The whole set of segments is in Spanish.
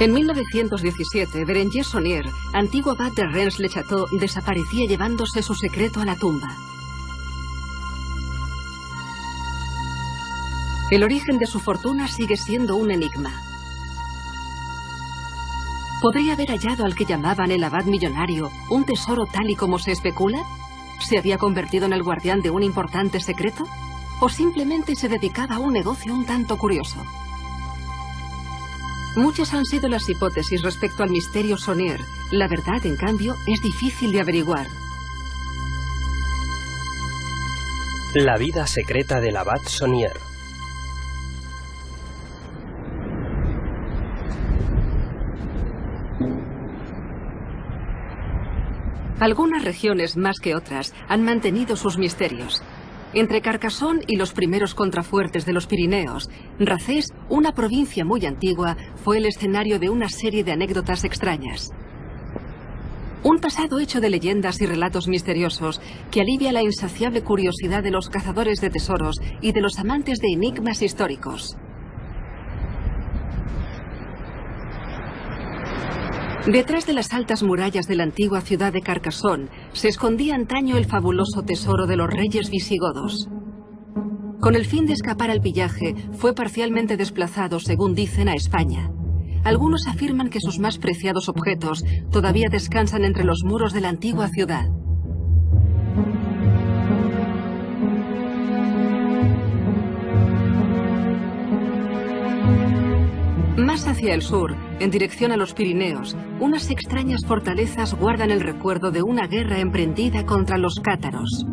En 1917, Berenguer Saunier, antiguo abad de Rennes-le-Château, desaparecía llevándose su secreto a la tumba. El origen de su fortuna sigue siendo un enigma. ¿Podría haber hallado al que llamaban el abad millonario un tesoro tal y como se especula? ¿Se había convertido en el guardián de un importante secreto? ¿O simplemente se dedicaba a un negocio un tanto curioso? Muchas han sido las hipótesis respecto al misterio Saunier. La verdad, en cambio, es difícil de averiguar. La vida secreta del abad Saunier. Algunas regiones, más que otras, han mantenido sus misterios. Entre Carcassonne y los primeros contrafuertes de los Pirineos, Racés, una provincia muy antigua, fue el escenario de una serie de anécdotas extrañas. Un pasado hecho de leyendas y relatos misteriosos que alivia la insaciable curiosidad de los cazadores de tesoros y de los amantes de enigmas históricos. Detrás de las altas murallas de la antigua ciudad de Carcassonne se escondía antaño el fabuloso tesoro de los reyes visigodos. Con el fin de escapar al pillaje, fue parcialmente desplazado, según dicen, a España. Algunos afirman que sus más preciados objetos todavía descansan entre los muros de la antigua ciudad. Más hacia el sur, en dirección a los Pirineos, unas extrañas fortalezas guardan el recuerdo de una guerra emprendida contra los cátaros.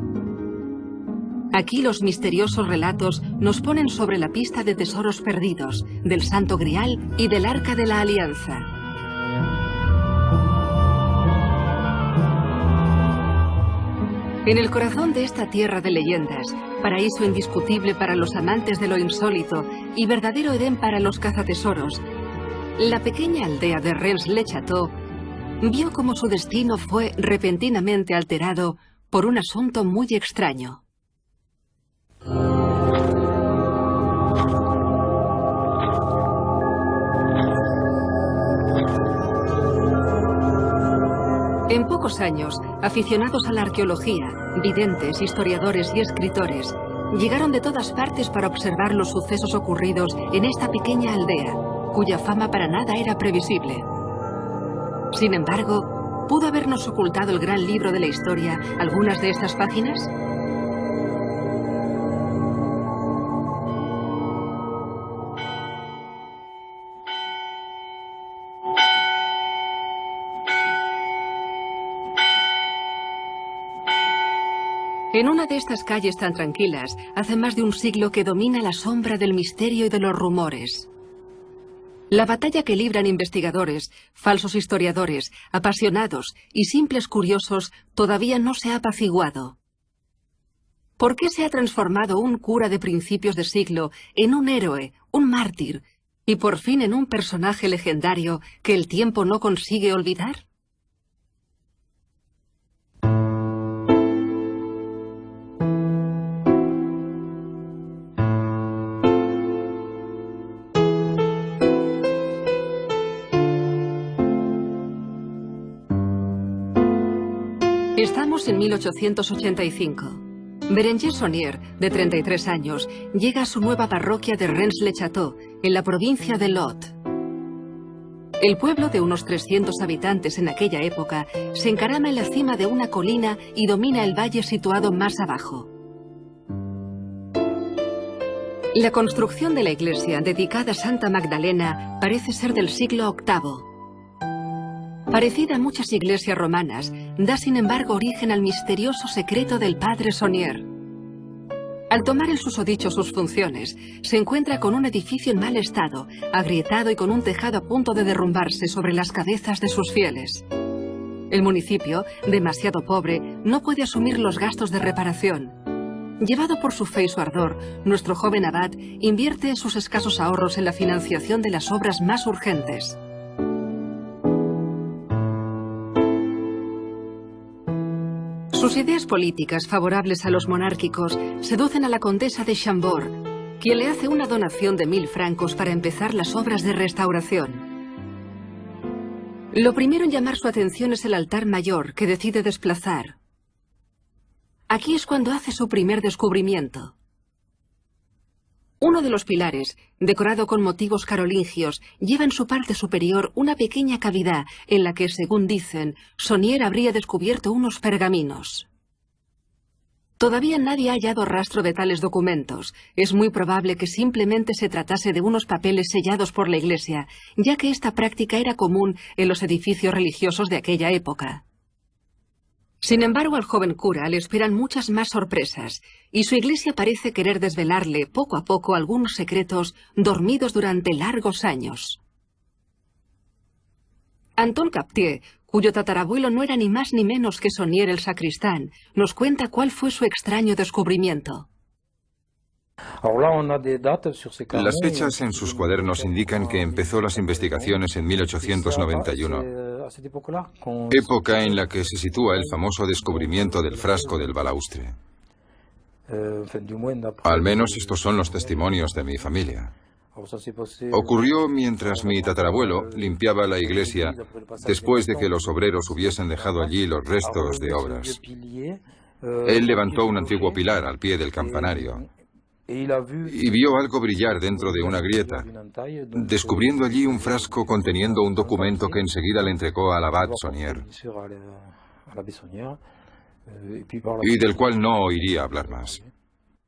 Aquí los misteriosos relatos nos ponen sobre la pista de tesoros perdidos, del Santo Grial y del Arca de la Alianza. En el corazón de esta tierra de leyendas, paraíso indiscutible para los amantes de lo insólito y verdadero Edén para los cazatesoros, la pequeña aldea de Rennes-le-Château vio cómo su destino fue repentinamente alterado por un asunto muy extraño. En pocos años, aficionados a la arqueología, videntes, historiadores y escritores, llegaron de todas partes para observar los sucesos ocurridos en esta pequeña aldea, cuya fama para nada era previsible. Sin embargo, ¿pudo habernos ocultado el gran libro de la historia algunas de estas páginas? En una de estas calles tan tranquilas, hace más de un siglo que domina la sombra del misterio y de los rumores. La batalla que libran investigadores, falsos historiadores, apasionados y simples curiosos todavía no se ha apaciguado. ¿Por qué se ha transformado un cura de principios de siglo en un héroe, un mártir, y por fin en un personaje legendario que el tiempo no consigue olvidar? Estamos en 1885. Berenguer Saunier, de 33 años, llega a su nueva parroquia de Rennes-le-Château, en la provincia de Lot. El pueblo, de unos 300 habitantes en aquella época, se encarama en la cima de una colina y domina el valle situado más abajo. La construcción de la iglesia, dedicada a Santa Magdalena, parece ser del siglo VIII. Parecida a muchas iglesias romanas, da sin embargo origen al misterioso secreto del padre Saunier. Al tomar el susodicho sus funciones, se encuentra con un edificio en mal estado, agrietado y con un tejado a punto de derrumbarse sobre las cabezas de sus fieles. El municipio, demasiado pobre, no puede asumir los gastos de reparación. Llevado por su fe y su ardor, nuestro joven abad invierte sus escasos ahorros en la financiación de las obras más urgentes. Sus ideas políticas favorables a los monárquicos seducen a la condesa de Chambord, quien le hace una donación de 1000 francos para empezar las obras de restauración. Lo primero en llamar su atención es el altar mayor, que decide desplazar. Aquí es cuando hace su primer descubrimiento. Uno de los pilares, decorado con motivos carolingios, lleva en su parte superior una pequeña cavidad en la que, según dicen, Saunier habría descubierto unos pergaminos. Todavía nadie ha hallado rastro de tales documentos. Es muy probable que simplemente se tratase de unos papeles sellados por la Iglesia, ya que esta práctica era común en los edificios religiosos de aquella época. Sin embargo, al joven cura le esperan muchas más sorpresas, y su iglesia parece querer desvelarle poco a poco algunos secretos dormidos durante largos años. Anton Captier, cuyo tatarabuelo no era ni más ni menos que Saunier el sacristán, nos cuenta cuál fue su extraño descubrimiento. Las fechas en sus cuadernos indican que empezó las investigaciones en 1891, época en la que se sitúa el famoso descubrimiento del frasco del balaustre. Al menos estos son los testimonios de mi familia. Ocurrió mientras mi tatarabuelo limpiaba la iglesia después de que los obreros hubiesen dejado allí los restos de obras. Él levantó un antiguo pilar al pie del campanario y vio algo brillar dentro de una grieta, descubriendo allí un frasco conteniendo un documento que enseguida le entregó al abad Saunier, y del cual no oiría hablar más.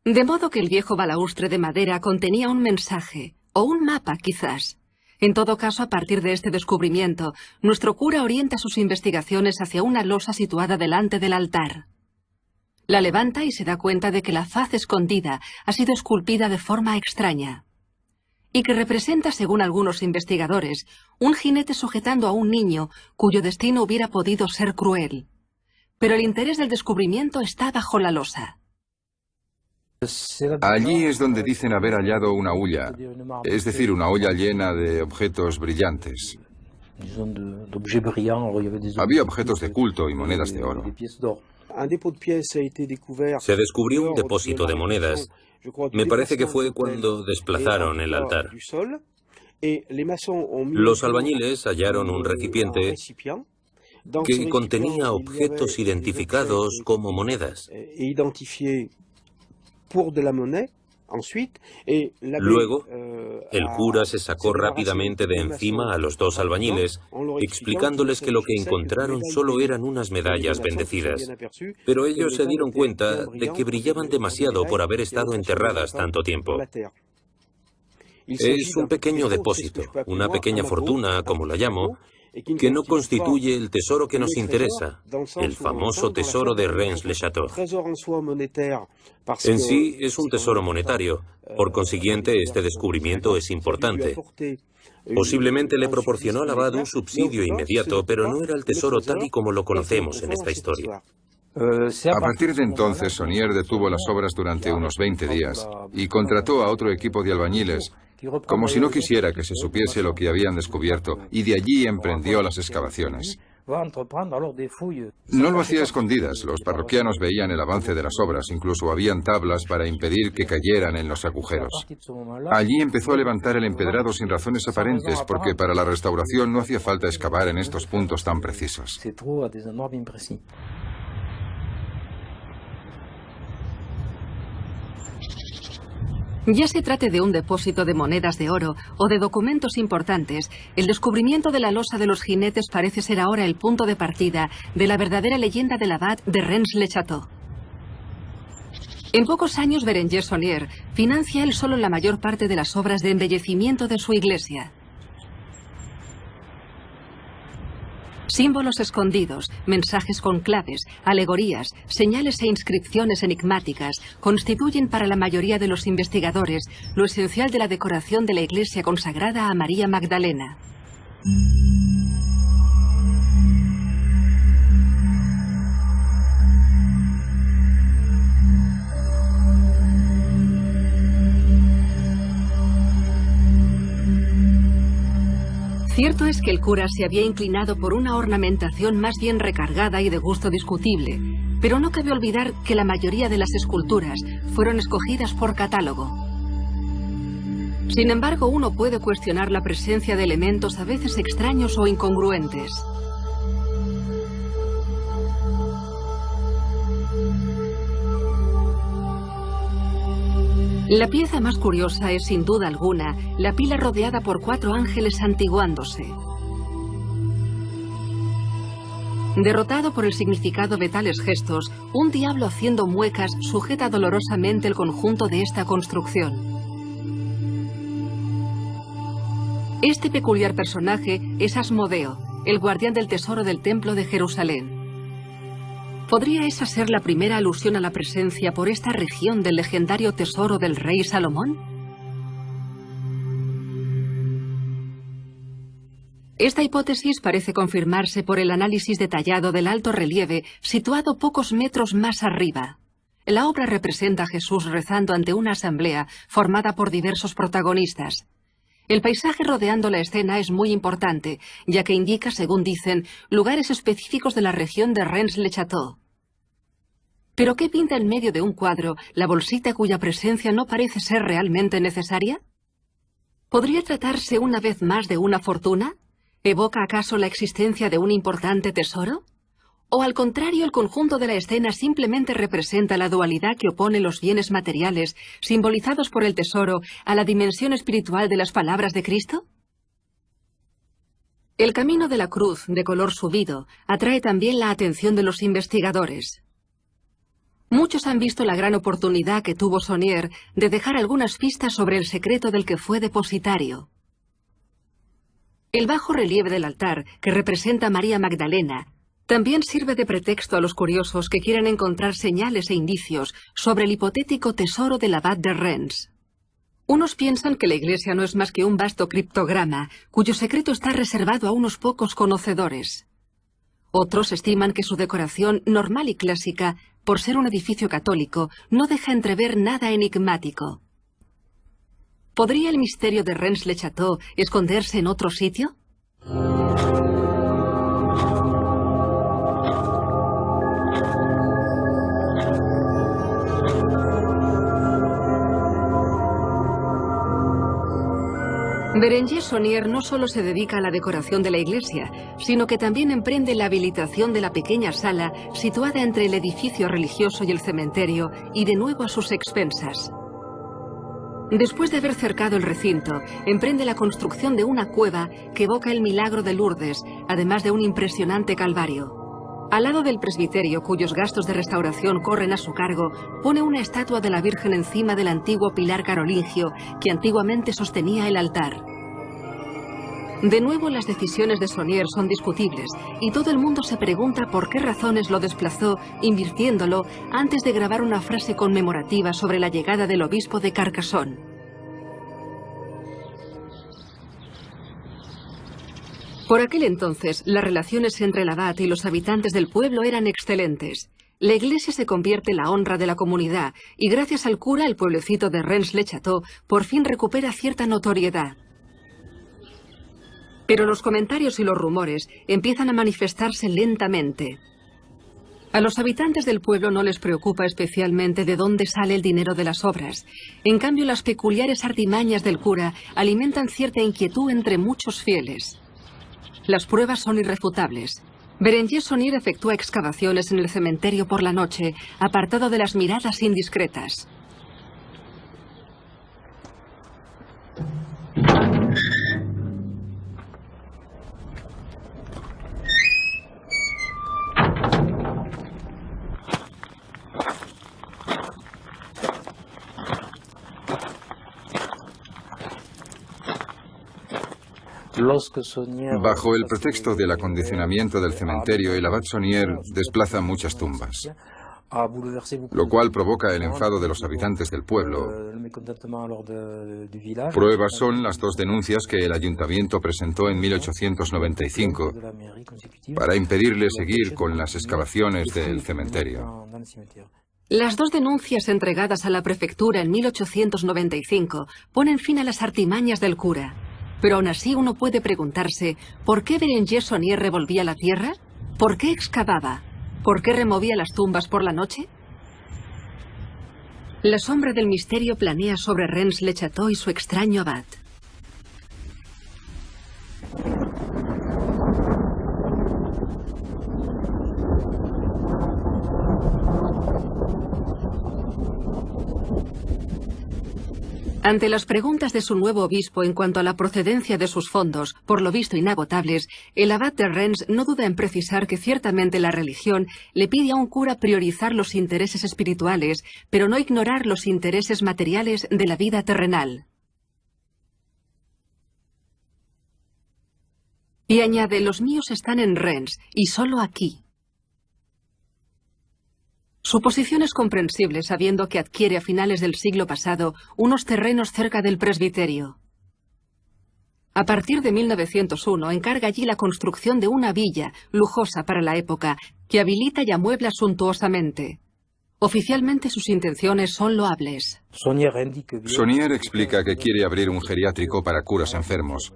De modo que el viejo balaustre de madera contenía un mensaje, o un mapa quizás. En todo caso, a partir de este descubrimiento, nuestro cura orienta sus investigaciones hacia una losa situada delante del altar. La levanta y se da cuenta de que la faz escondida ha sido esculpida de forma extraña, y que representa, según algunos investigadores, un jinete sujetando a un niño cuyo destino hubiera podido ser cruel. Pero el interés del descubrimiento está bajo la losa. Allí es donde dicen haber hallado una hulla, es decir, una olla llena de objetos brillantes. Había objetos de culto y monedas de oro. Se descubrió un depósito de monedas. Me parece que fue cuando desplazaron el altar. Los albañiles hallaron un recipiente que contenía objetos identificados como monedas. Luego, el cura se sacó rápidamente de encima a los dos albañiles, explicándoles que lo que encontraron solo eran unas medallas bendecidas. Pero ellos se dieron cuenta de que brillaban demasiado por haber estado enterradas tanto tiempo. Es un pequeño depósito, una pequeña fortuna, como la llamo, que no constituye el tesoro que nos interesa, el famoso tesoro de Rennes-le-Château. En sí es un tesoro monetario, por consiguiente este descubrimiento es importante. Posiblemente le proporcionó al abad un subsidio inmediato, pero no era el tesoro tal y como lo conocemos en esta historia. A partir de entonces, Saunier detuvo las obras durante unos 20 días y contrató a otro equipo de albañiles, como si no quisiera que se supiese lo que habían descubierto, y de allí emprendió las excavaciones. No lo hacía a escondidas, los parroquianos veían el avance de las obras, incluso habían tablas para impedir que cayeran en los agujeros. Allí empezó a levantar el empedrado sin razones aparentes, porque para la restauración no hacía falta excavar en estos puntos tan precisos. Ya se trate de un depósito de monedas de oro o de documentos importantes, el descubrimiento de la losa de los jinetes parece ser ahora el punto de partida de la verdadera leyenda del abad de Rennes-le-Château. En pocos años, Berenguer Saunier financia él solo la mayor parte de las obras de embellecimiento de su iglesia. Símbolos escondidos, mensajes con claves, alegorías, señales e inscripciones enigmáticas constituyen para la mayoría de los investigadores lo esencial de la decoración de la iglesia consagrada a María Magdalena. Cierto es que el cura se había inclinado por una ornamentación más bien recargada y de gusto discutible, pero no cabe olvidar que la mayoría de las esculturas fueron escogidas por catálogo. Sin embargo, uno puede cuestionar la presencia de elementos a veces extraños o incongruentes. La pieza más curiosa es, sin duda alguna, la pila rodeada por 4 ángeles santiguándose. Derrotado por el significado de tales gestos, un diablo haciendo muecas sujeta dolorosamente el conjunto de esta construcción. Este peculiar personaje es Asmodeo, el guardián del tesoro del templo de Jerusalén. ¿Podría esa ser la primera alusión a la presencia por esta región del legendario tesoro del rey Salomón? Esta hipótesis parece confirmarse por el análisis detallado del alto relieve situado pocos metros más arriba. La obra representa a Jesús rezando ante una asamblea formada por diversos protagonistas. El paisaje rodeando la escena es muy importante, ya que indica, según dicen, lugares específicos de la región de Rennes-le-Château. ¿Pero qué pinta en medio de un cuadro la bolsita cuya presencia no parece ser realmente necesaria? ¿Podría tratarse una vez más de una fortuna? ¿Evoca acaso la existencia de un importante tesoro? ¿O al contrario, el conjunto de la escena simplemente representa la dualidad que opone los bienes materiales, simbolizados por el tesoro, a la dimensión espiritual de las palabras de Cristo? El camino de la cruz, de color subido, atrae también la atención de los investigadores. Muchos han visto la gran oportunidad que tuvo Saunier de dejar algunas pistas sobre el secreto del que fue depositario. El bajo relieve del altar, que representa a María Magdalena, también sirve de pretexto a los curiosos que quieren encontrar señales e indicios sobre el hipotético tesoro del abad de Rennes. Unos piensan que la iglesia no es más que un vasto criptograma, cuyo secreto está reservado a unos pocos conocedores. Otros estiman que su decoración normal y clásica, por ser un edificio católico, no deja entrever nada enigmático. ¿Podría el misterio de Rennes-le-Château esconderse en otro sitio? Bérenger Saunier no solo se dedica a la decoración de la iglesia, sino que también emprende la habilitación de la pequeña sala situada entre el edificio religioso y el cementerio, y de nuevo a sus expensas. Después de haber cercado el recinto, emprende la construcción de una cueva que evoca el milagro de Lourdes, además de un impresionante calvario. Al lado del presbiterio, cuyos gastos de restauración corren a su cargo, pone una estatua de la Virgen encima del antiguo pilar carolingio que antiguamente sostenía el altar. De nuevo, las decisiones de Saunier son discutibles, y todo el mundo se pregunta por qué razones lo desplazó, invirtiéndolo, antes de grabar una frase conmemorativa sobre la llegada del obispo de Carcassonne. Por aquel entonces, las relaciones entre el abad y los habitantes del pueblo eran excelentes. La iglesia se convierte en la honra de la comunidad, y gracias al cura, el pueblecito de Rennes-le-Château por fin recupera cierta notoriedad. Pero los comentarios y los rumores empiezan a manifestarse lentamente. A los habitantes del pueblo no les preocupa especialmente de dónde sale el dinero de las obras. En cambio, las peculiares artimañas del cura alimentan cierta inquietud entre muchos fieles. Las pruebas son irrefutables. Bérenger Saunier efectúa excavaciones en el cementerio por la noche, apartado de las miradas indiscretas. Bajo el pretexto del acondicionamiento del cementerio, el abad Saunier desplaza muchas tumbas, lo cual provoca el enfado de los habitantes del pueblo. Pruebas son las 2 denuncias que el ayuntamiento presentó en 1895 para impedirle seguir con las excavaciones del cementerio. Las 2 denuncias entregadas a la prefectura en 1895 ponen fin a las artimañas del cura. Pero aún así uno puede preguntarse, ¿por qué Bérenger Saunier revolvía la tierra? ¿Por qué excavaba? ¿Por qué removía las tumbas por la noche? La sombra del misterio planea sobre Rennes-le-Château y su extraño abad. Ante las preguntas de su nuevo obispo en cuanto a la procedencia de sus fondos, por lo visto inagotables, el abad de Rennes no duda en precisar que ciertamente la religión le pide a un cura priorizar los intereses espirituales, pero no ignorar los intereses materiales de la vida terrenal. Y añade, los míos están en Rennes, y solo aquí. Su posición es comprensible sabiendo que adquiere a finales del siglo pasado unos terrenos cerca del presbiterio. A partir de 1901 encarga allí la construcción de una villa, lujosa para la época, que habilita y amuebla suntuosamente. Oficialmente sus intenciones son loables. Saunier explica que quiere abrir un geriátrico para curas enfermos.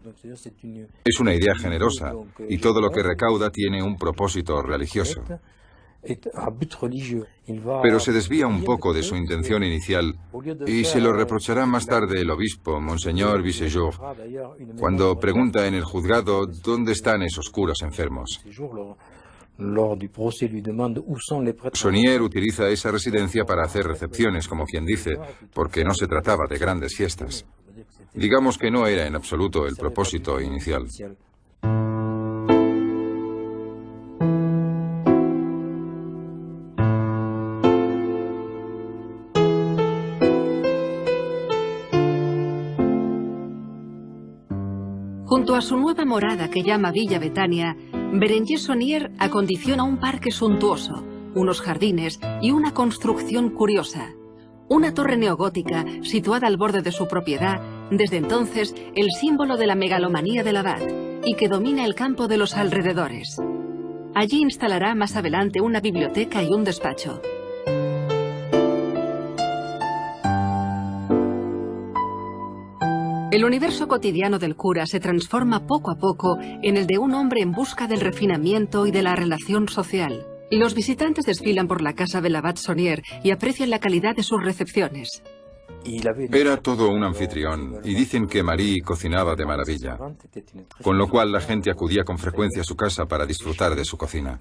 Es una idea generosa y todo lo que recauda tiene un propósito religioso. Pero se desvía un poco de su intención inicial y se lo reprochará más tarde el obispo, Monseñor Vissejour, cuando pregunta en el juzgado dónde están esos curas enfermos. Saunier utiliza esa residencia para hacer recepciones, como quien dice, porque no se trataba de grandes fiestas. Digamos que no era en absoluto el propósito inicial. Junto a su nueva morada que llama Villa Betania, Berenguer Saunier acondiciona un parque suntuoso, unos jardines y una construcción curiosa. Una torre neogótica situada al borde de su propiedad, desde entonces el símbolo de la megalomanía del abad, y que domina el campo de los alrededores. Allí instalará más adelante una biblioteca y un despacho. El universo cotidiano del cura se transforma poco a poco en el de un hombre en busca del refinamiento y de la relación social. Los visitantes desfilan por la casa del abad Saunier y aprecian la calidad de sus recepciones. Era todo un anfitrión y dicen que Marie cocinaba de maravilla, con lo cual la gente acudía con frecuencia a su casa para disfrutar de su cocina.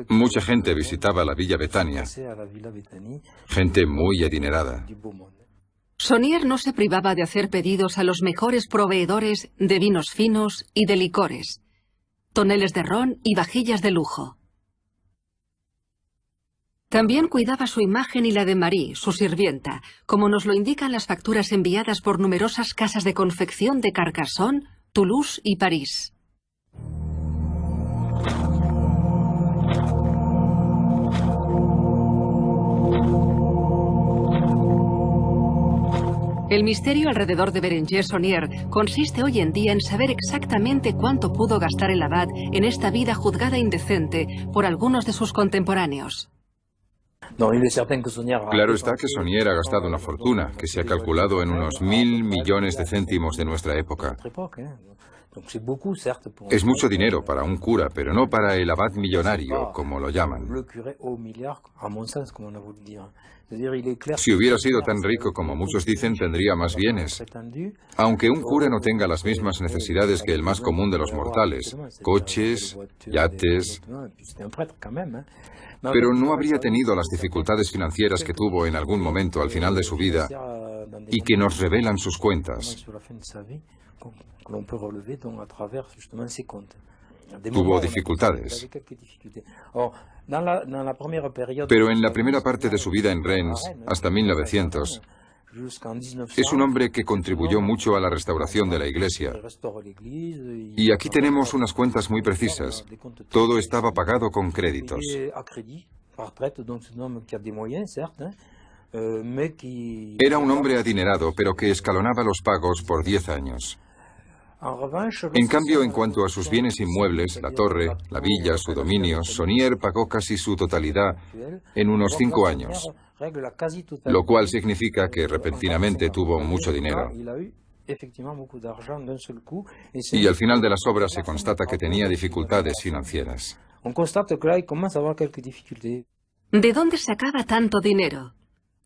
Mucha gente visitaba la Villa Betania, gente muy adinerada. Saunier no se privaba de hacer pedidos a los mejores proveedores de vinos finos y de licores, toneles de ron y vajillas de lujo. También cuidaba su imagen y la de Marie, su sirvienta, como nos lo indican las facturas enviadas por numerosas casas de confección de Carcassonne, Toulouse y París. El misterio alrededor de Berenguer Saunier consiste hoy en día en saber exactamente cuánto pudo gastar el abad en esta vida juzgada indecente por algunos de sus contemporáneos. Claro está que Saunier ha gastado una fortuna, que se ha calculado en unos 1.000 millones de céntimos de nuestra época. Es mucho dinero para un cura, pero no para el abad millonario, como lo llaman. Si hubiera sido tan rico como muchos dicen, tendría más bienes. Aunque un cura no tenga las mismas necesidades que el más común de los mortales, coches, yates, pero no habría tenido las dificultades financieras que tuvo en algún momento al final de su vida y que nos revelan sus cuentas. Tuvo dificultades. Pero en la primera parte de su vida en Rennes, hasta 1900, es un hombre que contribuyó mucho a la restauración de la iglesia. Y aquí tenemos unas cuentas muy precisas. Todo estaba pagado con créditos. Era un hombre adinerado, pero que escalonaba los pagos por 10 años. En cambio, en cuanto a sus bienes inmuebles, la torre, la villa, su dominio, Saunier pagó casi su totalidad en unos 5 años, lo cual significa que repentinamente tuvo mucho dinero. Y al final de las obras se constata que tenía dificultades financieras. ¿De dónde sacaba tanto dinero?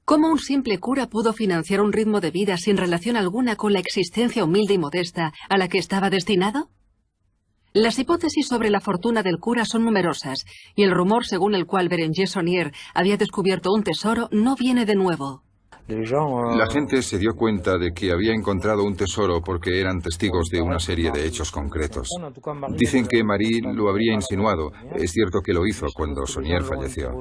¿Cómo un simple cura pudo financiar un ritmo de vida sin relación alguna con la existencia humilde y modesta a la que estaba destinado? Las hipótesis sobre la fortuna del cura son numerosas, y el rumor según el cual Berenguer Saunier había descubierto un tesoro no viene de nuevo. La gente se dio cuenta de que había encontrado un tesoro porque eran testigos de una serie de hechos concretos. Dicen que Marie lo habría insinuado. Es cierto que lo hizo cuando Saunier falleció.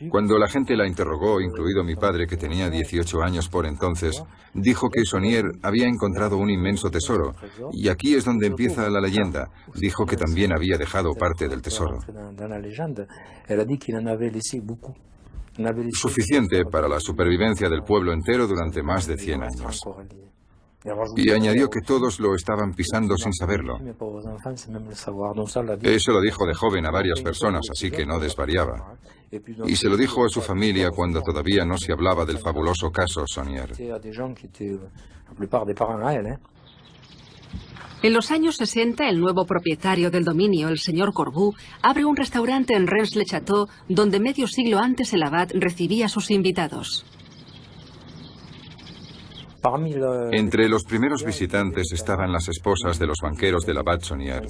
Cuando la gente la interrogó, incluido mi padre, que tenía 18 años por entonces, dijo que Saunier había encontrado un inmenso tesoro. Y aquí es donde empieza la leyenda. Dijo que también había dejado parte del tesoro. Suficiente para la supervivencia del pueblo entero durante más de 100 años. Y añadió que todos lo estaban pisando sin saberlo. Eso lo dijo de joven a varias personas, así que no desvariaba. Y se lo dijo a su familia cuando todavía no se hablaba del fabuloso caso Saunier. En los años 60, el nuevo propietario del dominio, el señor Corbu, abre un restaurante en Rennes-le-Château, donde medio siglo antes el abad recibía a sus invitados. Entre los primeros visitantes estaban las esposas de los banqueros del abad Saunier.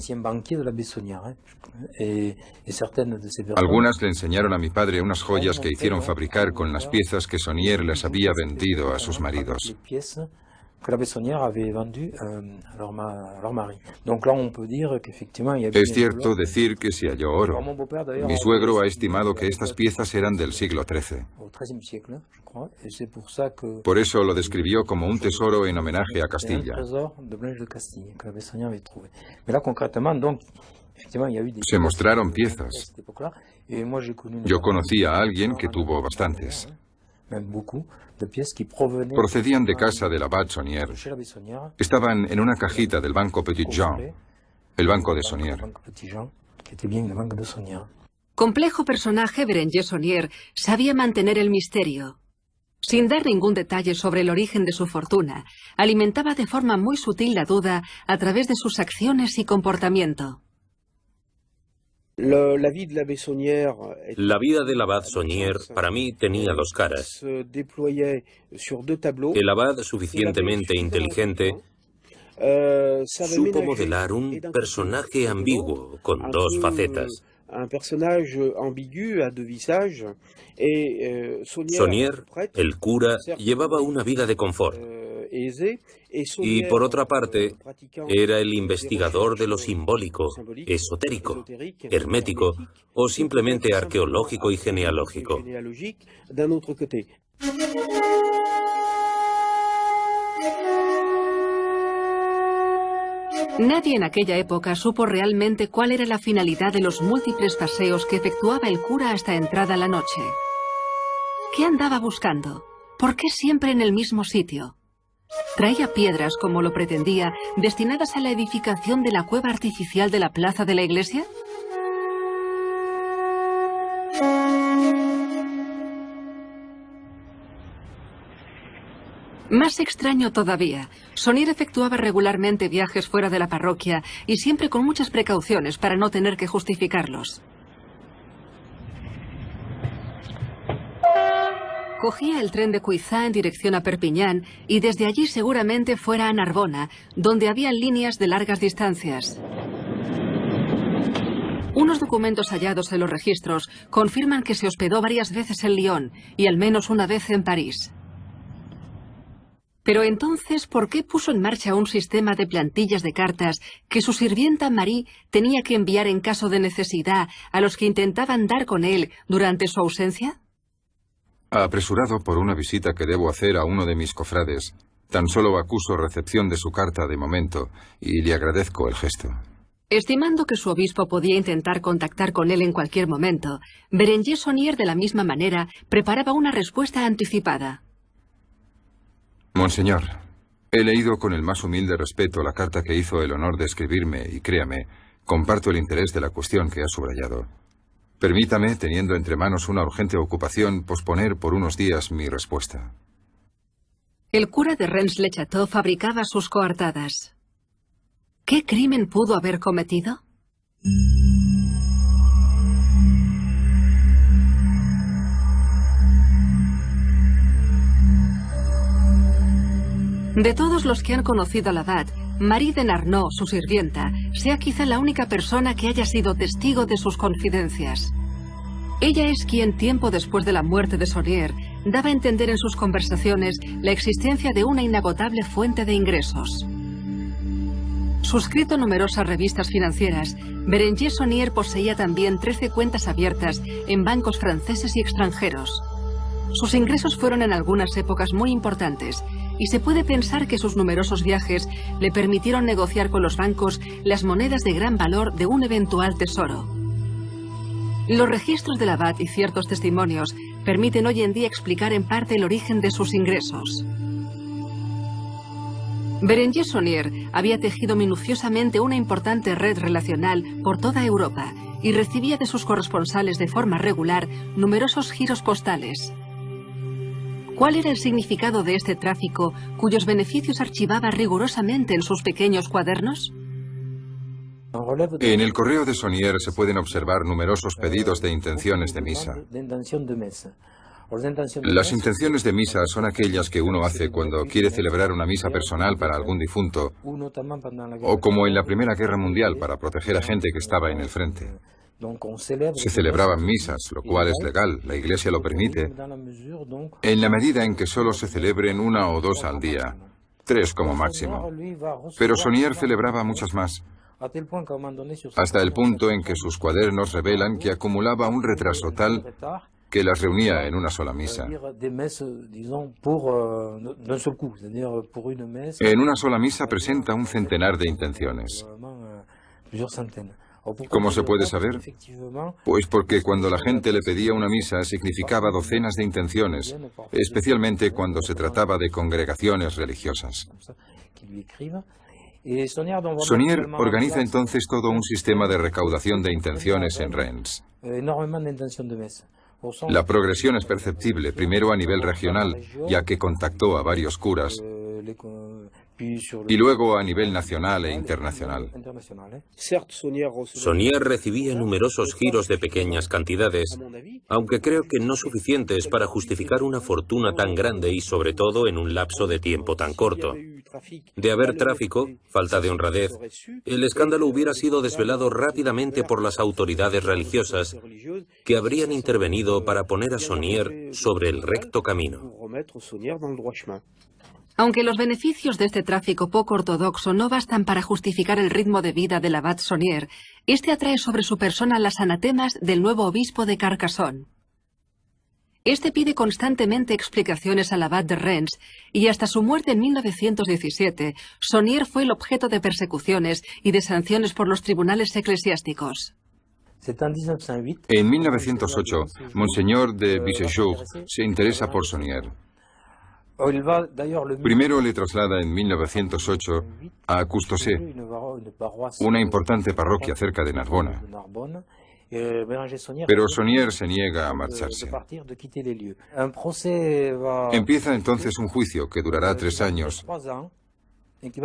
Algunas le enseñaron a mi padre unas joyas que hicieron fabricar con las piezas que Saunier les había vendido a sus maridos. Es cierto decir que se halló oro. Mi suegro ha estimado que estas piezas eran del siglo XIII. Por eso lo describió como un tesoro en homenaje a Castilla. Se mostraron piezas. Yo conocí a alguien que tuvo bastantes. Procedían de casa del abad Saunier. Estaban en una cajita del banco Petit Jean, el banco de Saunier. Complejo personaje, Berenguer Saunier sabía mantener el misterio. Sin dar ningún detalle sobre el origen de su fortuna, alimentaba de forma muy sutil la duda a través de sus acciones y comportamiento. La vida del abad Saunier para mí tenía dos caras. El abad, suficientemente inteligente, supo modelar un personaje ambiguo con dos facetas. Saunier, el cura, llevaba una vida de confort. Y por otra parte, era el investigador de lo simbólico, esotérico, hermético o simplemente arqueológico y genealógico. Nadie en aquella época supo realmente cuál era la finalidad de los múltiples paseos que efectuaba el cura hasta entrada la noche. ¿Qué andaba buscando? ¿Por qué siempre en el mismo sitio? ¿Traía piedras, como lo pretendía, destinadas a la edificación de la cueva artificial de la plaza de la iglesia? Más extraño todavía, Saunier efectuaba regularmente viajes fuera de la parroquia y siempre con muchas precauciones para no tener que justificarlos. Cogía el tren de Cuizá en dirección a Perpiñán y desde allí seguramente fuera a Narbona, donde había líneas de largas distancias. Unos documentos hallados en los registros confirman que se hospedó varias veces en Lyon y al menos una vez en París. Pero entonces, ¿por qué puso en marcha un sistema de plantillas de cartas que su sirvienta Marie tenía que enviar en caso de necesidad a los que intentaban dar con él durante su ausencia? Apresurado por una visita que debo hacer a uno de mis cofrades, tan solo acuso recepción de su carta de momento y le agradezco el gesto. Estimando que su obispo podía intentar contactar con él en cualquier momento, Berenguer Saunier de la misma manera preparaba una respuesta anticipada. Monseñor, he leído con el más humilde respeto la carta que hizo el honor de escribirme y créame, comparto el interés de la cuestión que ha subrayado. Permítame, teniendo entre manos una urgente ocupación, posponer por unos días mi respuesta. El cura de Rennes-le-Château fabricaba sus coartadas. ¿Qué crimen pudo haber cometido? De todos los que han conocido al abad, Marie de Narnaud, su sirvienta, sea quizá la única persona que haya sido testigo de sus confidencias. Ella es quien, tiempo después de la muerte de Saunier, daba a entender en sus conversaciones la existencia de una inagotable fuente de ingresos. Suscrito a numerosas revistas financieras, Berenguer Saunier poseía también 13 cuentas abiertas en bancos franceses y extranjeros. Sus ingresos fueron en algunas épocas muy importantes, y se puede pensar que sus numerosos viajes le permitieron negociar con los bancos las monedas de gran valor de un eventual tesoro. Los registros del abad y ciertos testimonios permiten hoy en día explicar en parte el origen de sus ingresos. Berenguer Saunier había tejido minuciosamente una importante red relacional por toda Europa y recibía de sus corresponsales de forma regular numerosos giros postales. ¿Cuál era el significado de este tráfico, cuyos beneficios archivaba rigurosamente en sus pequeños cuadernos? En el correo de Saunier se pueden observar numerosos pedidos de intenciones de misa. Las intenciones de misa son aquellas que uno hace cuando quiere celebrar una misa personal para algún difunto, o como en la Primera Guerra Mundial para proteger a gente que estaba en el frente. Se celebraban misas, lo cual es legal, la Iglesia lo permite, en la medida en que solo se celebren 1 o 2 al día, 3 como máximo. Pero Saunier celebraba muchas más, hasta el punto en que sus cuadernos revelan que acumulaba un retraso tal que las reunía en una sola misa. En una sola misa presenta un centenar de intenciones. ¿Cómo se puede saber? Pues porque cuando la gente le pedía una misa significaba docenas de intenciones, especialmente cuando se trataba de congregaciones religiosas. Saunier organiza entonces todo un sistema de recaudación de intenciones en Reims. La progresión es perceptible, primero a nivel regional, ya que contactó a varios curas, y luego a nivel nacional e internacional. Saunier recibía numerosos giros de pequeñas cantidades, aunque creo que no suficientes para justificar una fortuna tan grande y sobre todo en un lapso de tiempo tan corto. De haber tráfico, falta de honradez, el escándalo hubiera sido desvelado rápidamente por las autoridades religiosas que habrían intervenido para poner a Saunier sobre el recto camino. Aunque los beneficios de este tráfico poco ortodoxo no bastan para justificar el ritmo de vida del abad Saunier, este atrae sobre su persona las anatemas del nuevo obispo de Carcassonne. Este pide constantemente explicaciones al abad de Reims, y hasta su muerte en 1917, Saunier fue el objeto de persecuciones y de sanciones por los tribunales eclesiásticos. En 1908, Monseñor de Bissechaux se interesa por Saunier. Primero le traslada en 1908 a Custosé, una importante parroquia cerca de Narbona. Pero Saunier se niega a marcharse. Empieza entonces un juicio que durará 3 años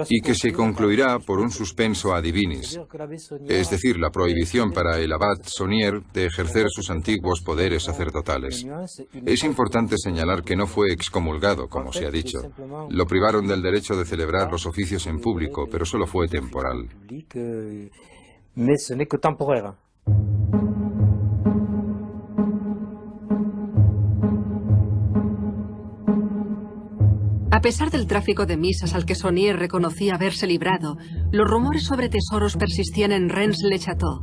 y que se concluirá por un suspenso ad divinis, es decir, la prohibición para el abad Saunier de ejercer sus antiguos poderes sacerdotales. Es importante señalar que no fue excomulgado, como se ha dicho. Lo privaron del derecho de celebrar los oficios en público, pero solo fue temporal. A pesar del tráfico de misas al que Saunier reconocía haberse librado, los rumores sobre tesoros persistían en Reims-le-Château.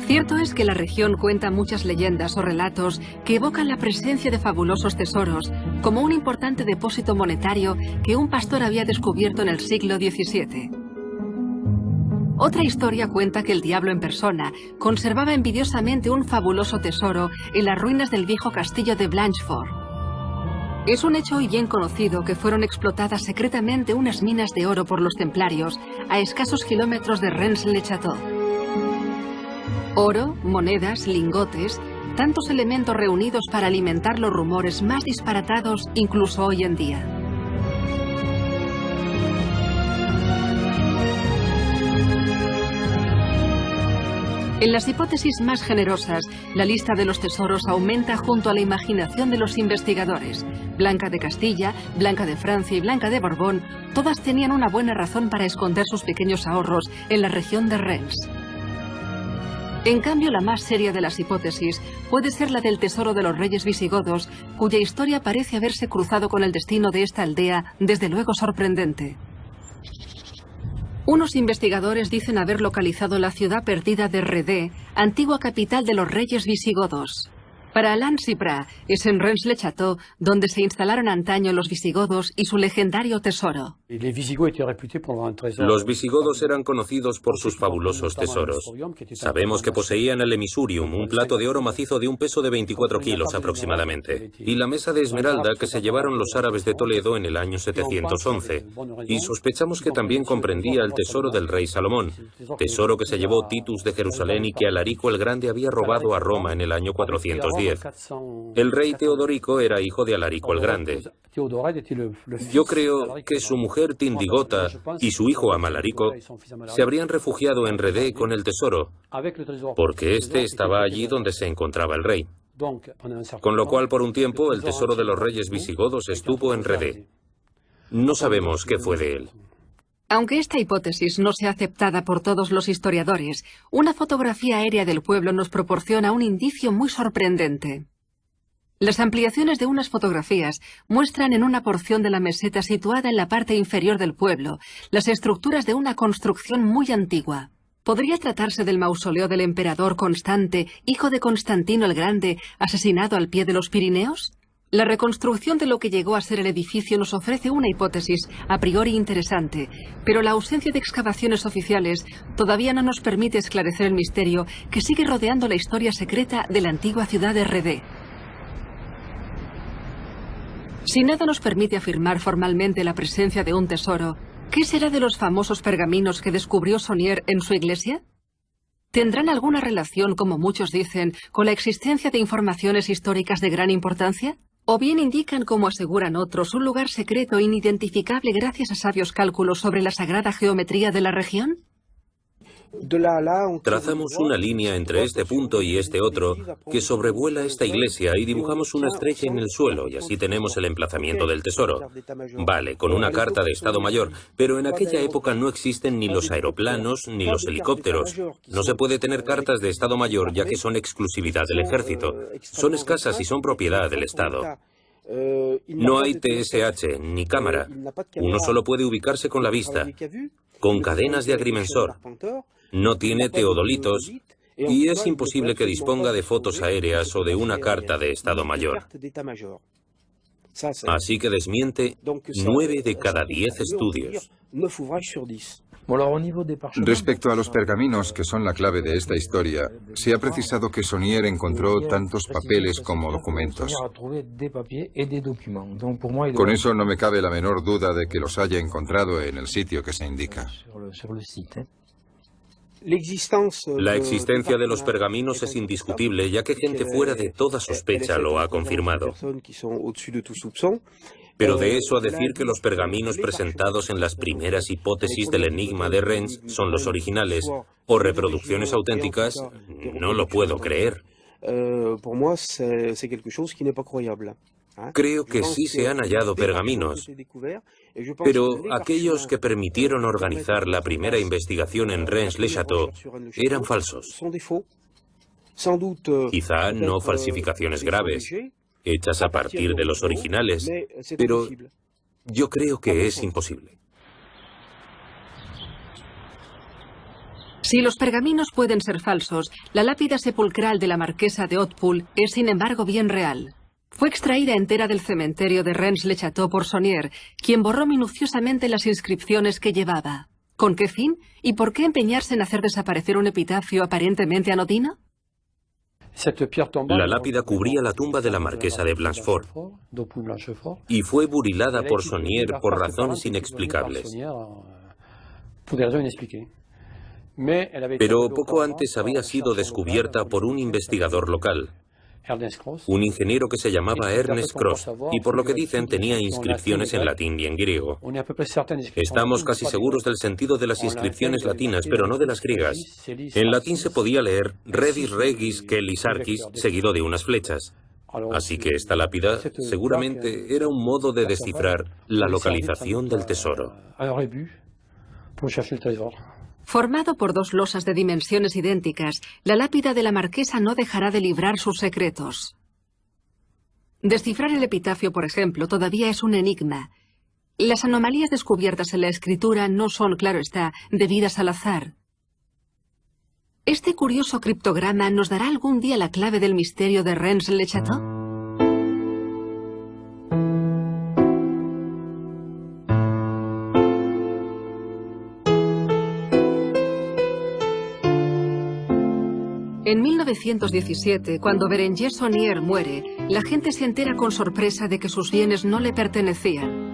Cierto es que la región cuenta muchas leyendas o relatos que evocan la presencia de fabulosos tesoros, como un importante depósito monetario que un pastor había descubierto en el siglo XVII. Otra historia cuenta que el diablo en persona conservaba envidiosamente un fabuloso tesoro en las ruinas del viejo castillo de Blanchefort. Es un hecho hoy bien conocido que fueron explotadas secretamente unas minas de oro por los templarios a escasos kilómetros de Reims-le-Château. Oro, monedas, lingotes, tantos elementos reunidos para alimentar los rumores más disparatados incluso hoy en día. En las hipótesis más generosas, la lista de los tesoros aumenta junto a la imaginación de los investigadores. Blanca de Castilla, Blanca de Francia y Blanca de Borbón, todas tenían una buena razón para esconder sus pequeños ahorros en la región de Rennes. En cambio, la más seria de las hipótesis puede ser la del tesoro de los reyes visigodos, cuya historia parece haberse cruzado con el destino de esta aldea, desde luego sorprendente. Unos investigadores dicen haber localizado la ciudad perdida de Redé, antigua capital de los reyes visigodos. Para Alain Tsipras, es en Rennes-le-Château donde se instalaron antaño los visigodos y su legendario tesoro. Los visigodos eran conocidos por sus fabulosos tesoros. Sabemos que poseían el Emisurium, un plato de oro macizo de un peso de 24 kilos aproximadamente, y la mesa de esmeralda que se llevaron los árabes de Toledo en el año 711. Y sospechamos que también comprendía el tesoro del rey Salomón, tesoro que se llevó Titus de Jerusalén y que Alarico el Grande había robado a Roma en el año 410. El rey Teodorico era hijo de Alarico el Grande. Yo creo que su mujer Tindigota y su hijo Amalarico se habrían refugiado en Redé con el tesoro, porque este estaba allí donde se encontraba el rey. Con lo cual, por un tiempo, el tesoro de los reyes visigodos estuvo en Redé. No sabemos qué fue de él. Aunque esta hipótesis no sea aceptada por todos los historiadores, una fotografía aérea del pueblo nos proporciona un indicio muy sorprendente. Las ampliaciones de unas fotografías muestran en una porción de la meseta situada en la parte inferior del pueblo las estructuras de una construcción muy antigua. ¿Podría tratarse del mausoleo del emperador Constante, hijo de Constantino el Grande, asesinado al pie de los Pirineos? La reconstrucción de lo que llegó a ser el edificio nos ofrece una hipótesis a priori interesante, pero la ausencia de excavaciones oficiales todavía no nos permite esclarecer el misterio que sigue rodeando la historia secreta de la antigua ciudad de Redé. Si nada nos permite afirmar formalmente la presencia de un tesoro, ¿qué será de los famosos pergaminos que descubrió Saunier en su iglesia? ¿Tendrán alguna relación, como muchos dicen, con la existencia de informaciones históricas de gran importancia? ¿O bien indican, como aseguran otros, un lugar secreto inidentificable gracias a sabios cálculos sobre la sagrada geometría de la región? Trazamos una línea entre este punto y este otro que sobrevuela esta iglesia y dibujamos una estrella en el suelo y así tenemos el emplazamiento del tesoro. Vale, con una carta de Estado Mayor, pero en aquella época no existen ni los aeroplanos ni los helicópteros. No se puede tener cartas de Estado Mayor ya que son exclusividad del ejército. Son escasas y son propiedad del Estado. No hay TSH ni cámara. Uno solo puede ubicarse con la vista, con cadenas de agrimensor. No tiene teodolitos y es imposible que disponga de fotos aéreas o de una carta de Estado Mayor. Así que desmiente 9 de cada 10 estudios. Respecto a los pergaminos, que son la clave de esta historia, se ha precisado que Saunier encontró tantos papeles como documentos. Con eso no me cabe la menor duda de que los haya encontrado en el sitio que se indica. La existencia de los pergaminos es indiscutible, ya que gente fuera de toda sospecha lo ha confirmado. Pero de eso a decir que los pergaminos presentados en las primeras hipótesis del enigma de Rennes son los originales, o reproducciones auténticas, no lo puedo creer. Creo que sí se han hallado pergaminos, pero aquellos que permitieron organizar la primera investigación en Rennes-le-Château eran falsos. Quizá no falsificaciones graves, hechas a partir de los originales, pero yo creo que es imposible. Si los pergaminos pueden ser falsos, la lápida sepulcral de la marquesa de Hautpoul es sin embargo bien real. Fue extraída entera del cementerio de Rennes-le-Château por Saunier, quien borró minuciosamente las inscripciones que llevaba. ¿Con qué fin? ¿Y por qué empeñarse en hacer desaparecer un epitafio aparentemente anodino? La lápida cubría la tumba de la marquesa de Blanchefort y fue burilada por Saunier por razones inexplicables. Pero poco antes había sido descubierta por un investigador local. un ingeniero que se llamaba Ernest Cross, y por lo que dicen tenía inscripciones en latín y en griego. Estamos casi seguros del sentido de las inscripciones latinas, pero no de las griegas. En latín se podía leer Redis Regis Kelis Archis, seguido de unas flechas. Así que esta lápida seguramente era un modo de descifrar la localización del tesoro. Formado por dos losas de dimensiones idénticas, la lápida de la marquesa no dejará de librar sus secretos. Descifrar el epitafio, por ejemplo, todavía es un enigma. Las anomalías descubiertas en la escritura no son, claro está, debidas al azar. ¿Este curioso criptograma nos dará algún día la clave del misterio de Rennes-le-Château? En 1917, cuando Bérenger Saunier muere, la gente se entera con sorpresa de que sus bienes no le pertenecían.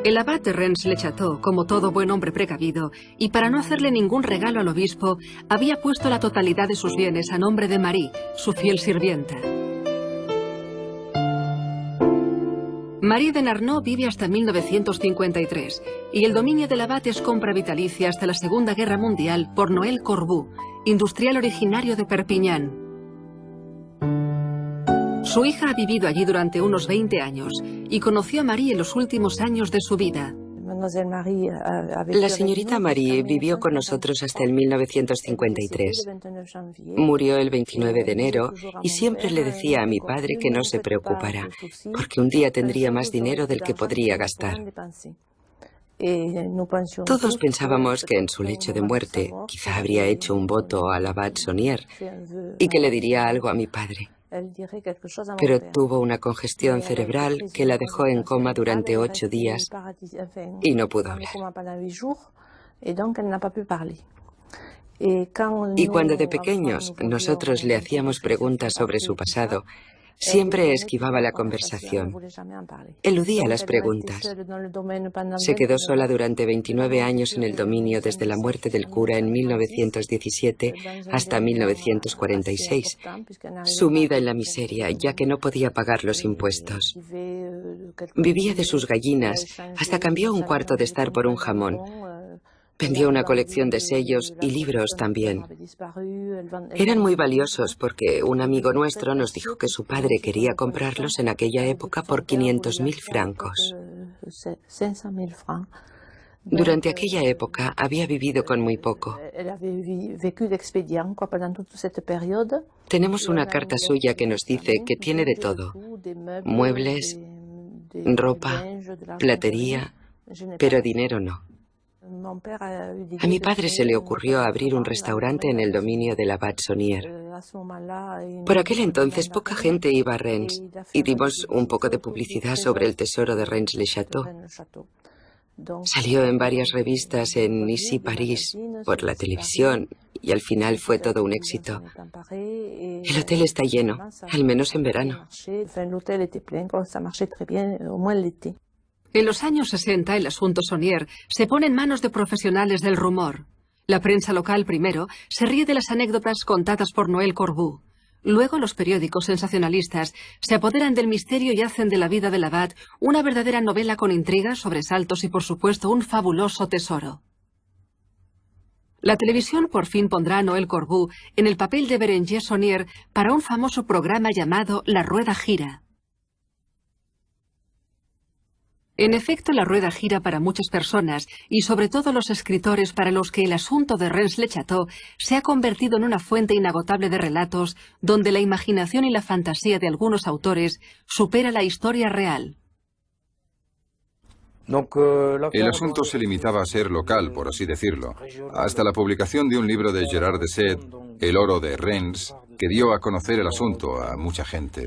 El abad de Rennes-le-Château, como todo buen hombre precavido, y para no hacerle ningún regalo al obispo, había puesto la totalidad de sus bienes a nombre de Marie, su fiel sirvienta. Marie de Narnaud vive hasta 1953, y el dominio del abad es compra vitalicia hasta la Segunda Guerra Mundial por Noël Corbu, industrial originario de Perpiñán. Su hija ha vivido allí durante unos 20 años y conoció a Marie en los últimos años de su vida. La señorita Marie vivió con nosotros hasta el 1953. Murió el 29 de enero y siempre le decía a mi padre que no se preocupara, porque un día tendría más dinero del que podría gastar. Todos pensábamos que en su lecho de muerte quizá habría hecho un voto al abad Saunier y que le diría algo a mi padre. Pero tuvo una congestión cerebral que la dejó en coma durante 8 días y no pudo hablar. Y cuando de pequeños nosotros le hacíamos preguntas sobre su pasado, siempre esquivaba la conversación. Eludía las preguntas. Se quedó sola durante 29 años en el dominio desde la muerte del cura en 1917 hasta 1946, sumida en la miseria ya que no podía pagar los impuestos. Vivía de sus gallinas, hasta cambió un cuarto de estar por un jamón. Vendió una colección de sellos y libros también. Eran muy valiosos porque un amigo nuestro nos dijo que su padre quería comprarlos en aquella época por 500.000 francos. Durante aquella época había vivido con muy poco. Tenemos una carta suya que nos dice que tiene de todo: muebles, ropa, platería, pero dinero no. A mi padre se le ocurrió abrir un restaurante en el dominio del abad Saunier. Por aquel entonces poca gente iba a Rennes y dimos un poco de publicidad sobre el tesoro de Rennes-le-Château. Salió en varias revistas en Ici París, por la televisión, y al final fue todo un éxito. El hotel está lleno, al menos en verano. En los años 60, el asunto Saunier se pone en manos de profesionales del rumor. La prensa local, primero, se ríe de las anécdotas contadas por Noël Corbu. Luego, los periódicos sensacionalistas se apoderan del misterio y hacen de la vida del abad una verdadera novela con intrigas, sobresaltos y, por supuesto, un fabuloso tesoro. La televisión por fin pondrá a Noël Corbu en el papel de Bérenger Saunier para un famoso programa llamado La Rueda Gira. En efecto, la rueda gira para muchas personas, y sobre todo los escritores para los que el asunto de Rennes-le-Château se ha convertido en una fuente inagotable de relatos donde la imaginación y la fantasía de algunos autores supera la historia real. El asunto se limitaba a ser local, por así decirlo, hasta la publicación de un libro de Gérard de Sète, El oro de Rennes, que dio a conocer el asunto a mucha gente.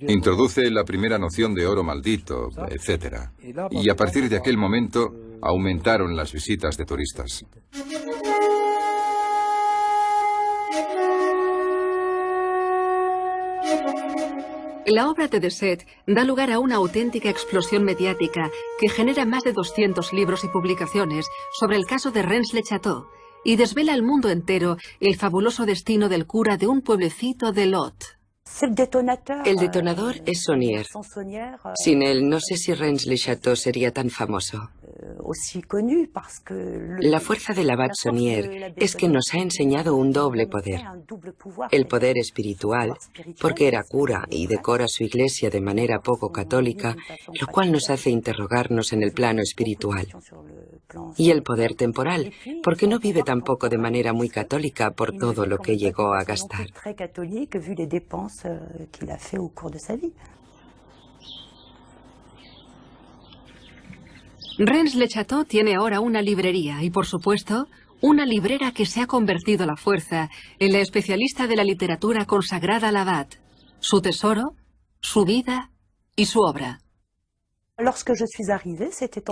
Introduce la primera noción de oro maldito, etc. Y a partir de aquel momento aumentaron las visitas de turistas. La obra de Sète da lugar a una auténtica explosión mediática que genera más de 200 libros y publicaciones sobre el caso de Rennes-le-Château, y desvela al mundo entero el fabuloso destino del cura de un pueblecito de Lot. El detonador es Saunier. Sin él, no sé si Rennes-le-Château sería tan famoso. La fuerza del abad Saunier es que nos ha enseñado un doble poder. El poder espiritual, porque era cura y decora su iglesia de manera poco católica, lo cual nos hace interrogarnos en el plano espiritual. Y el poder temporal, porque no vive tampoco de manera muy católica por todo lo que llegó a gastar. Rennes-le-Château tiene ahora una librería y, por supuesto, una librera que se ha convertido a la fuerza en la especialista de la literatura consagrada al abad, su tesoro, su vida y su obra.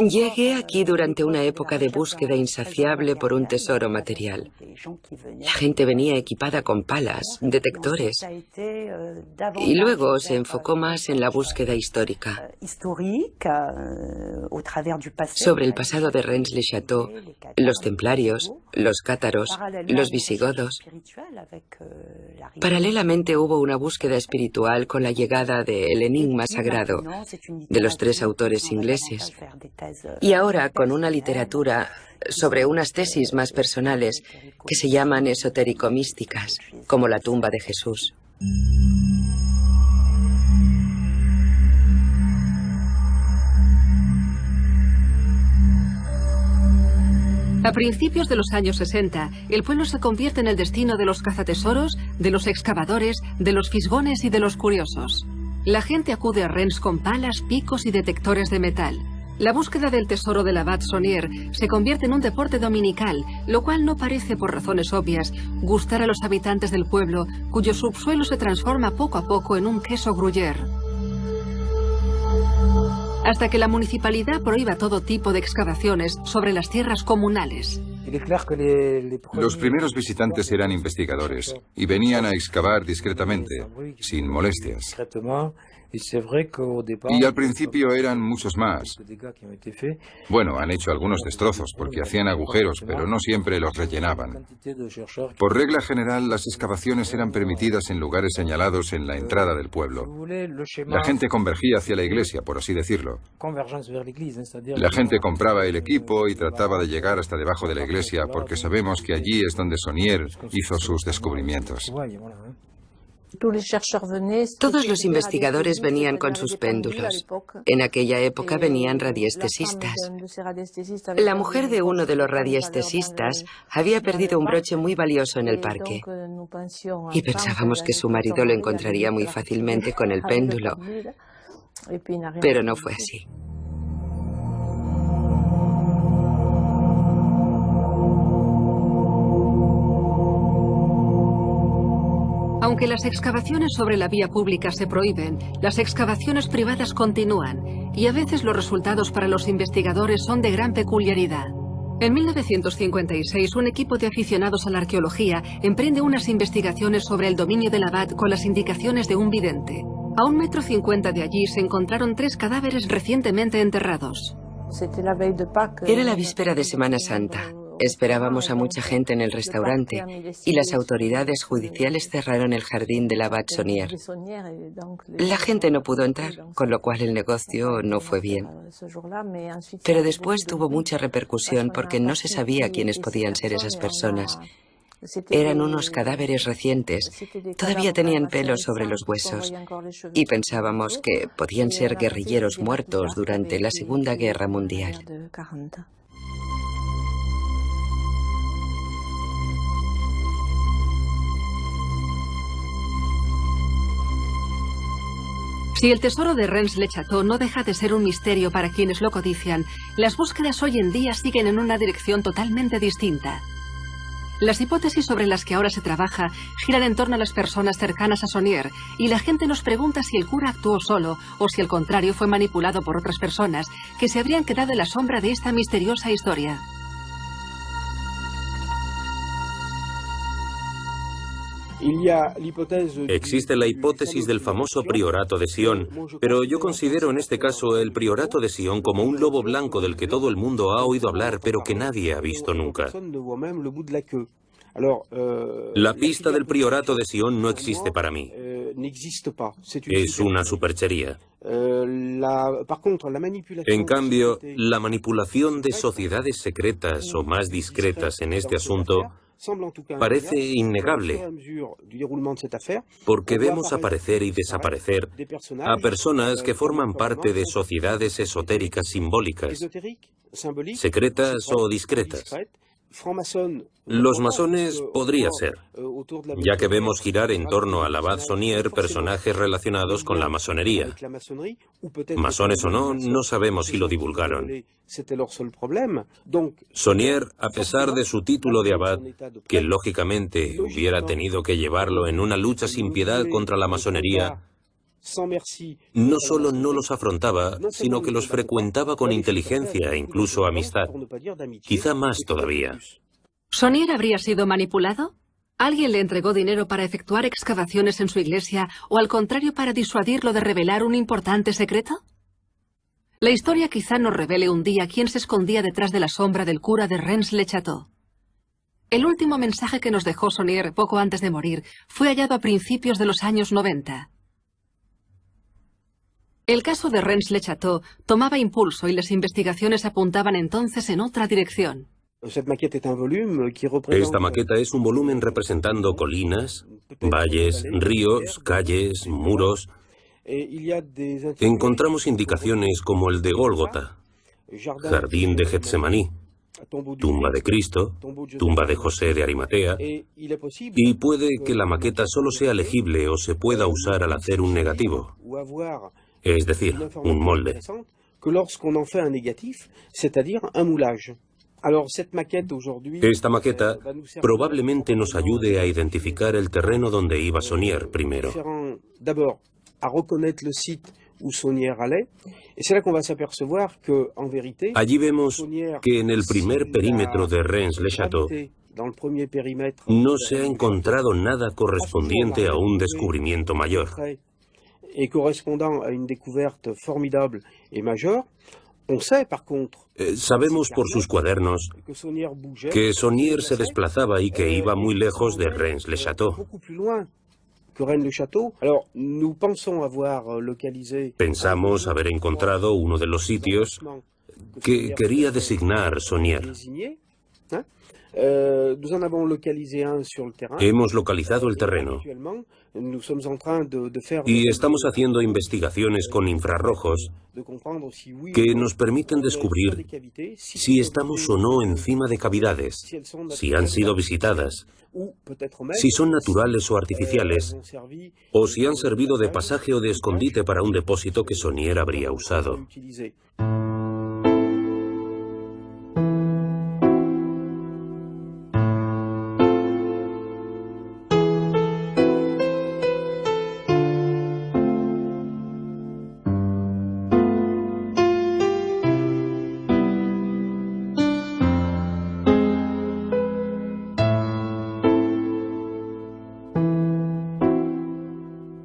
Llegué aquí durante una época de búsqueda insaciable por un tesoro material. La gente venía equipada con palas, detectores, y luego se enfocó más en la búsqueda histórica. Sobre el pasado de Rennes-le-Château, los templarios, los cátaros, los visigodos. Paralelamente hubo una búsqueda espiritual con la llegada del enigma sagrado de los tres autores ingleses, y ahora con una literatura sobre unas tesis más personales que se llaman esotérico-místicas, como la tumba de Jesús. A principios de los años 60, el pueblo se convierte en el destino de los cazatesoros, de los excavadores, de los fisgones y de los curiosos. La gente acude a Rennes con palas, picos y detectores de metal. La búsqueda del tesoro del abad Saunier se convierte en un deporte dominical, lo cual no parece, por razones obvias, gustar a los habitantes del pueblo, cuyo subsuelo se transforma poco a poco en un queso gruyère. Hasta que la municipalidad prohíba todo tipo de excavaciones sobre las tierras comunales. Los primeros visitantes eran investigadores y venían a excavar discretamente, sin molestias. Y al principio eran muchos más. Bueno, han hecho algunos destrozos porque hacían agujeros, pero no siempre los rellenaban. Por regla general, las excavaciones eran permitidas en lugares señalados en la entrada del pueblo. La gente convergía hacia la iglesia, por así decirlo. La gente compraba el equipo y trataba de llegar hasta debajo de la iglesia porque sabemos que allí es donde Saunier hizo sus descubrimientos. Todos los investigadores venían con sus péndulos. En aquella época venían radiestesistas. La mujer de uno de los radiestesistas había perdido un broche muy valioso en el parque. Y pensábamos que su marido lo encontraría muy fácilmente con el péndulo. Pero no fue así. Aunque las excavaciones sobre la vía pública se prohíben, las excavaciones privadas continúan, y a veces los resultados para los investigadores son de gran peculiaridad. En 1956, un equipo de aficionados a la arqueología emprende unas investigaciones sobre el dominio del abad con las indicaciones de un vidente. A 1,50 m de allí se encontraron 3 cadáveres recientemente enterrados. Era la víspera de Semana Santa. Esperábamos a mucha gente en el restaurante y las autoridades judiciales cerraron el jardín del abad Saunier. La gente no pudo entrar, con lo cual el negocio no fue bien. Pero después tuvo mucha repercusión porque no se sabía quiénes podían ser esas personas. Eran unos cadáveres recientes, todavía tenían pelo sobre los huesos y pensábamos que podían ser guerrilleros muertos durante la Segunda Guerra Mundial. Si el tesoro de Rennes-le-Château no deja de ser un misterio para quienes lo codician, las búsquedas hoy en día siguen en una dirección totalmente distinta. Las hipótesis sobre las que ahora se trabaja giran en torno a las personas cercanas a Saunier, y la gente nos pregunta si el cura actuó solo o si al contrario fue manipulado por otras personas que se habrían quedado en la sombra de esta misteriosa historia. Existe la hipótesis del famoso priorato de Sion, pero yo considero en este caso el priorato de Sion como un lobo blanco del que todo el mundo ha oído hablar, pero que nadie ha visto nunca. La pista del priorato de Sion no existe para mí. Es una superchería. En cambio, la manipulación de sociedades secretas o más discretas en este asunto parece innegable, porque vemos aparecer y desaparecer a personas que forman parte de sociedades esotéricas simbólicas, secretas o discretas. Los masones podría ser, ya que vemos girar en torno al abad Saunier personajes relacionados con la masonería. Masones o no, no sabemos si lo divulgaron. Saunier, a pesar de su título de abad, que lógicamente hubiera tenido que llevarlo en una lucha sin piedad contra la masonería, no solo no los afrontaba, sino que los frecuentaba con inteligencia e incluso amistad. Quizá más todavía. ¿Saunier habría sido manipulado? ¿Alguien le entregó dinero para efectuar excavaciones en su iglesia o al contrario para disuadirlo de revelar un importante secreto? La historia quizá nos revele un día quién se escondía detrás de la sombra del cura de Rennes-le-Château. El último mensaje que nos dejó Saunier poco antes de morir fue hallado a principios de los años 90. El caso de Rennes-le-Château tomaba impulso y las investigaciones apuntaban entonces en otra dirección. Esta maqueta es un volumen representando colinas, valles, ríos, calles, muros. Encontramos indicaciones como el de Gólgota, jardín de Getsemaní, tumba de Cristo, tumba de José de Arimatea, y puede que la maqueta solo sea legible o se pueda usar al hacer un negativo, es decir, un molde. Esta maqueta probablemente nos ayude a identificar el terreno donde iba Saunier primero. Allí vemos que en el primer perímetro de Rennes-le-Château no se ha encontrado nada correspondiente a un descubrimiento mayor. Sabemos por sus cuadernos que Saunier se desplazaba y que iba muy lejos de Rennes-le-Château. Pensamos haber encontrado uno de los sitios que quería designar Saunier. Hemos localizado el terreno y estamos haciendo investigaciones con infrarrojos que nos permiten descubrir si estamos o no encima de cavidades, si han sido visitadas, si son naturales o artificiales, o si han servido de pasaje o de escondite para un depósito que Saunier habría usado.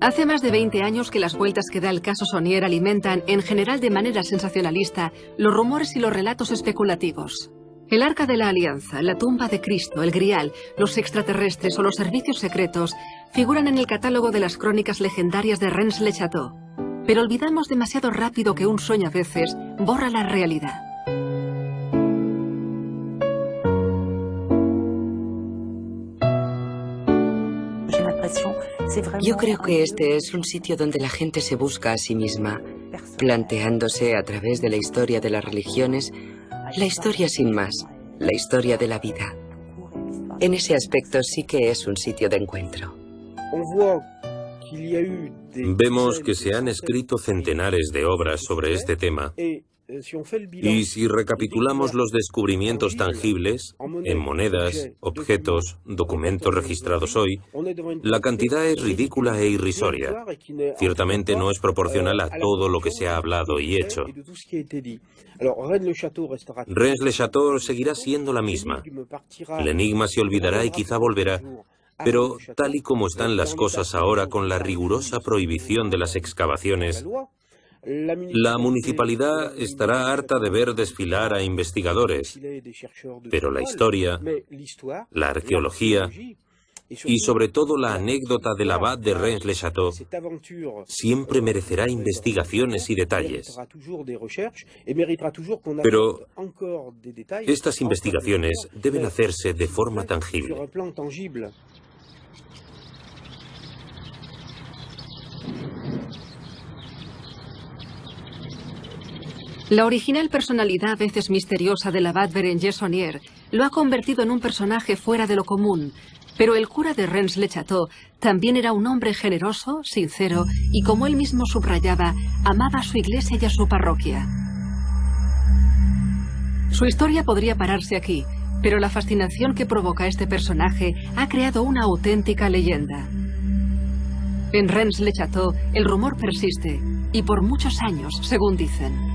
Hace más de 20 años que las vueltas que da el caso Saunier alimentan, en general de manera sensacionalista, los rumores y los relatos especulativos. El Arca de la Alianza, la tumba de Cristo, el Grial, los extraterrestres o los servicios secretos figuran en el catálogo de las crónicas legendarias de Rennes-le-Château. Pero olvidamos demasiado rápido que un sueño a veces borra la realidad. Yo creo que este es un sitio donde la gente se busca a sí misma, planteándose a través de la historia de las religiones, la historia sin más, la historia de la vida. En ese aspecto sí que es un sitio de encuentro. Vemos que se han escrito centenares de obras sobre este tema. Y si recapitulamos los descubrimientos tangibles, en monedas, objetos, documentos registrados hoy, la cantidad es ridícula e irrisoria. Ciertamente no es proporcional a todo lo que se ha hablado y hecho. Rennes-le-Château seguirá siendo la misma. El enigma se olvidará y quizá volverá, Pero, tal y como están las cosas ahora con la rigurosa prohibición de las excavaciones, la municipalidad estará harta de ver desfilar a investigadores, pero la historia, la arqueología y sobre todo la anécdota del abad de Rennes-le-Château siempre merecerá investigaciones y detalles. Pero estas investigaciones deben hacerse de forma tangible. La original personalidad a veces misteriosa del abad Berenguer Saunier lo ha convertido en un personaje fuera de lo común, pero el cura de Rennes-le-Château también era un hombre generoso, sincero y, como él mismo subrayaba, amaba a su iglesia y a su parroquia. Su historia podría pararse aquí, pero la fascinación que provoca este personaje ha creado una auténtica leyenda. En Rennes-le-Château el rumor persiste, y por muchos años, según dicen.